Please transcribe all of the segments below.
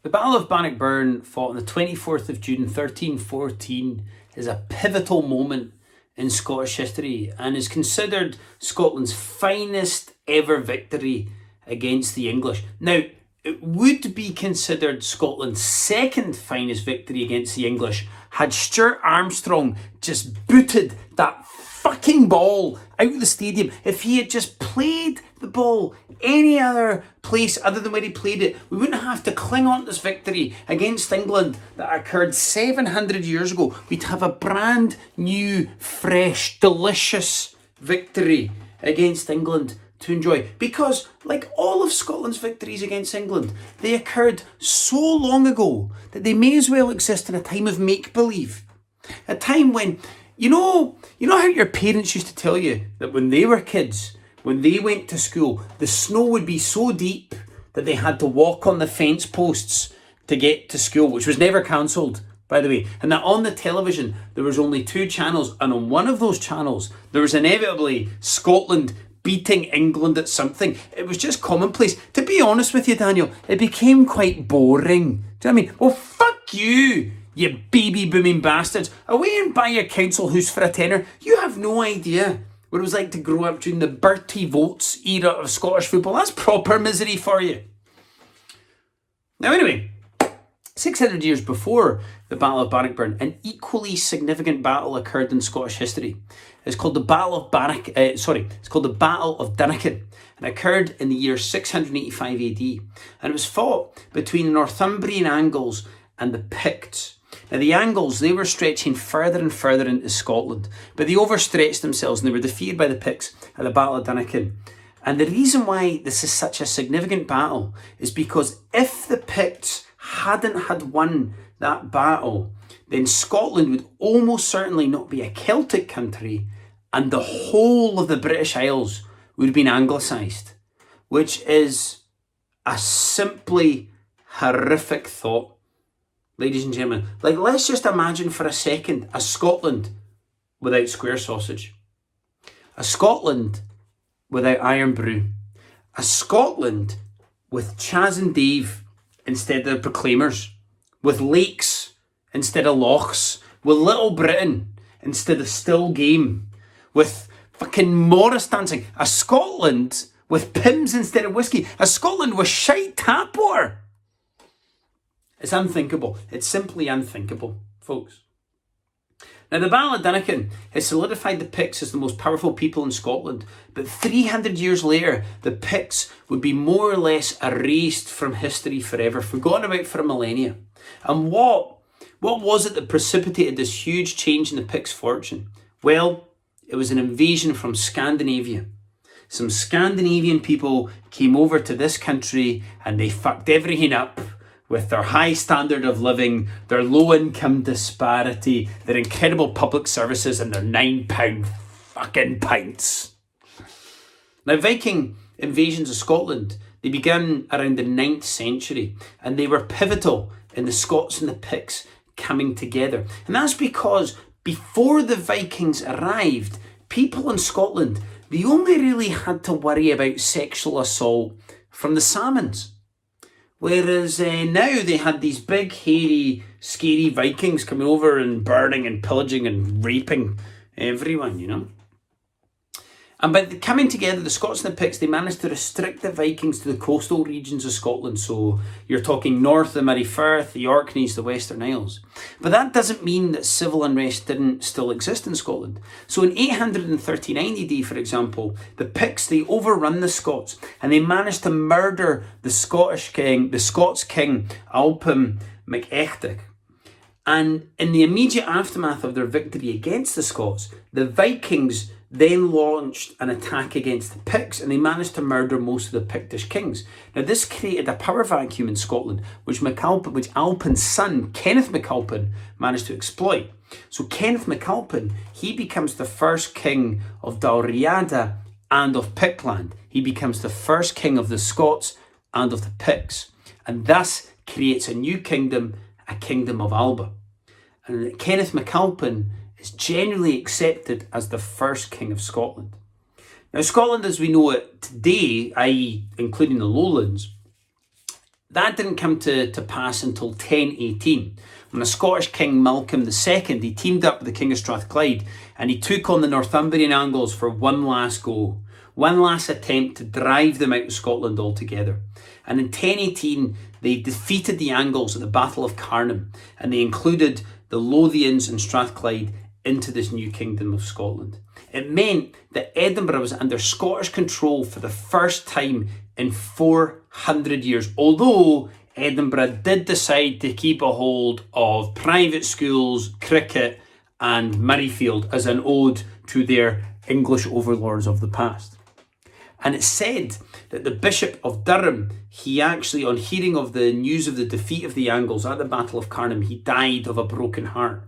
The Battle of Bannockburn, fought on the 24th of June 1314, is a pivotal moment in Scottish history and is considered Scotland's finest ever victory against the English. Now, it would be considered Scotland's second finest victory against the English had Stuart Armstrong just booted that fucking ball out of the stadium. If he had just played the ball any other place other than where he played it, we wouldn't have to cling on to this victory against England that occurred 700 years ago. We'd have a brand new, fresh, delicious victory against England to enjoy. Because, like all of Scotland's victories against England, they occurred so long ago that they may as well exist in a time of make-believe. A time when, you know how your parents used to tell you that when they were kids, when they went to school, the snow would be so deep that they had to walk on the fence posts to get to school, which was never cancelled, by the way. And that on the television, there was only 2 channels. And on one of those channels, there was inevitably Scotland beating England at something. It was just commonplace. To be honest with you, Daniel, it became quite boring. Do you know what I mean? Well, fuck you, you baby booming bastards. Away and buy your council house for a tenner. You have no idea what it was like to grow up during the Bertie Votes era of Scottish football. That's proper misery for you. Now anyway, 600 years before the Battle of Bannockburn, an equally significant battle occurred in Scottish history. It's called the Battle of It's called the Battle of Dinnikin, and occurred in the year 685 AD. And it was fought between the Northumbrian Angles and the Picts. Now the Angles, they were stretching further and further into Scotland, but they overstretched themselves and they were defeated by the Picts at the Battle of Dinnikin. And the reason why this is such a significant battle is because if the Picts hadn't had won that battle, then Scotland would almost certainly not be a Celtic country and the whole of the British Isles would have been anglicised, which is a simply horrific thought. Ladies and gentlemen, like, let's just imagine for a second a Scotland without square sausage, a Scotland without iron brew, a Scotland with Chas and Dave instead of Proclaimers, with lakes instead of lochs, with Little Britain instead of Still Game, with fucking Morris dancing, a Scotland with Pims instead of whiskey, a Scotland with shite tap water. It's unthinkable. It's simply unthinkable, folks. Now, the Battle of Dinnikin has solidified the Picts as the most powerful people in Scotland, but 300 years later, the Picts would be more or less erased from history forever, forgotten about for a millennia. And what was it that precipitated this huge change in the Picts' fortune? Well, it was an invasion from Scandinavia. Some Scandinavian people came over to this country and they fucked everything up with their high standard of living, their low income disparity, their incredible public services, and their £9 fucking pints. Now, Viking invasions of Scotland, they began around the 9th century, and they were pivotal in the Scots and the Picts coming together. And that's because before the Vikings arrived, people in Scotland, they only really had to worry about sexual assault from the salmons. Whereas now they had these big, hairy, scary Vikings coming over and burning and pillaging and raping everyone, you know. And by coming together, the Scots and the Picts, they managed to restrict the Vikings to the coastal regions of Scotland. So you're talking north of the Moray Firth, the Orkneys, the Western Isles. But that doesn't mean that civil unrest didn't still exist in Scotland. So in 839 AD, for example, the Picts, they overrun the Scots and they managed to murder the Scots king, Alpin MacEachtaich. And in the immediate aftermath of their victory against the Scots, the Vikings then launched an attack against the Picts and they managed to murder most of the Pictish kings. Now, this created a power vacuum in Scotland, which Alpin's son, Kenneth MacAlpin, managed to exploit. So Kenneth MacAlpin, he becomes the first king of Dalriada and of Pictland. He becomes the first king of the Scots and of the Picts. And thus creates a new kingdom, a kingdom of Alba. And Kenneth MacAlpin is generally accepted as the first king of Scotland. Now, Scotland as we know it today, i.e. including the lowlands, that didn't come to pass until 1018, when the Scottish King Malcolm II, he teamed up with the King of Strathclyde and he took on the Northumbrian Angles for one last go, one last attempt to drive them out of Scotland altogether. And in 1018, they defeated the Angles at the Battle of Carnham, and they included the Lothians and Strathclyde into this new kingdom of Scotland. It meant that Edinburgh was under Scottish control for the first time in 400 years, although Edinburgh did decide to keep a hold of private schools, cricket and Murrayfield as an ode to their English overlords of the past. And it's said that the Bishop of Durham, he actually, on hearing of the news of the defeat of the Angles at the Battle of Carnham, he died of a broken heart.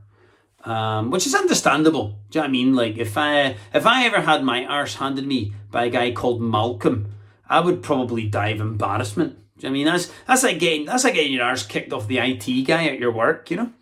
Which is understandable. Do you know what I mean? Like, if I ever had my arse handed me by a guy called Malcolm, I would probably die of embarrassment. Do you know what I mean? That's like getting your arse kicked off the IT guy at your work, you know?